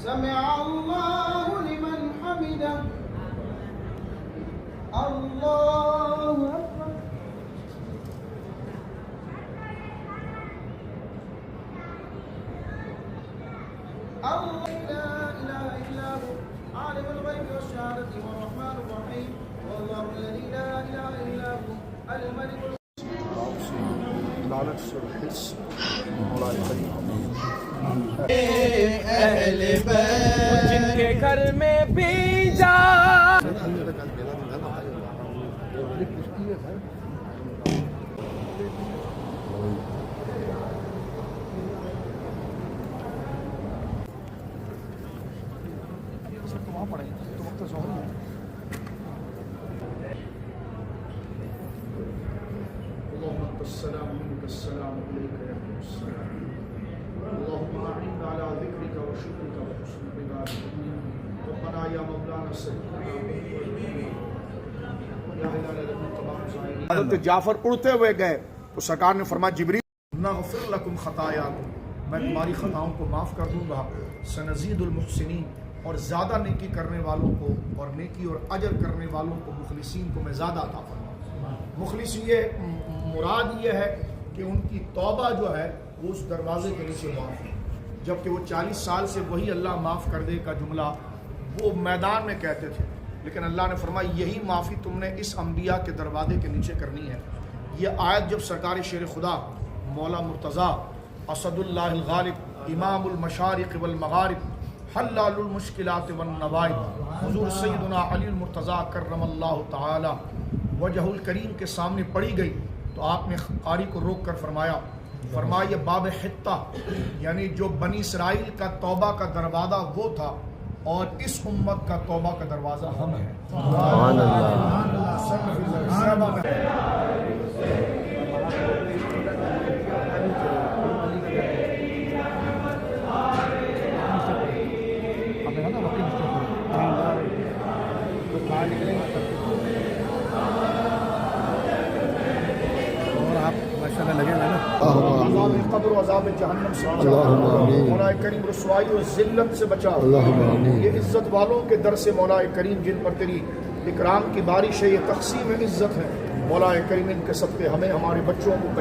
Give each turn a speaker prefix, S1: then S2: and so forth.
S1: समिअ अल्लाहु लिमन हमिदा अल्लाहु अकबर। अल्लाहु ला इलाहा इल्ला हु आलिमुल गैबि वश्शहादति वर्रहमानुर रहीम वल्लाहु लज़ी ला इलाहा इल्ला हु अल मलिकुल
S2: लानत से हिस्स मौला
S3: अहले बैत जिनके घर में भी जा
S2: वहाँ पड़े तो वक्त ज़ोहर है। हज़रत जाफर उड़ते हुए गए तो सरकार ने फरमाया जिब्रील नग़फ़िर लकुम ख़तायाकुम, मैं तुम्हारी ख़ताओं को माफ़ कर दूँगा, सनज़ीदुल मुहसिनीन, और ज़्यादा नेकी करने वालों को और नेकी और अजर करने वालों को मुखलिसीन को मैं ज़्यादा अता फरमाऊँगा। मुखलिस ये मुराद ये है कि उनकी तौबा जो है वो उस दरवाजे के नीचे माफ़ है, जबकि वो 40 साल से वही अल्लाह माफ़ कर दे का जुमला वो मैदान में कहते थे, लेकिन अल्लाह ने फरमाया यही माफ़ी तुमने इस अम्बिया के दरवाजे के नीचे करनी है। ये आयत जब सरकार शेर खुदा मौला मुर्तज़ा असदुल्लाहिल गालिब इमामुल मशारिक़ वल मगारिब हल्लालुल मुश्किलात वन नवाइब हुज़ूर सैयदना अली मुर्तज़ा करमल्लाहु तआला वजहुल करीम के सामने पढ़ी गई तो आपने कारी को रोक कर फरमाया ये बाब हित्ता, यानी जो बनी इसराइल का तौबा का दरवाज़ा वो था और इस उम्मत का तौबा का दरवाज़ा हम हैं। और आप माशाल्लाह लगे ना कब्र अज़ाब जहन्नम से मौला करीम रुसवाई और ज़िल्लत से बचा। ये इज़्ज़त वालों के दर से मौला करीम जिन पर तेरी इकराम की बारिश है, ये तक़सीम इज़्ज़त है, मौला करीम इनके सदक़े हमें हमारे बच्चों को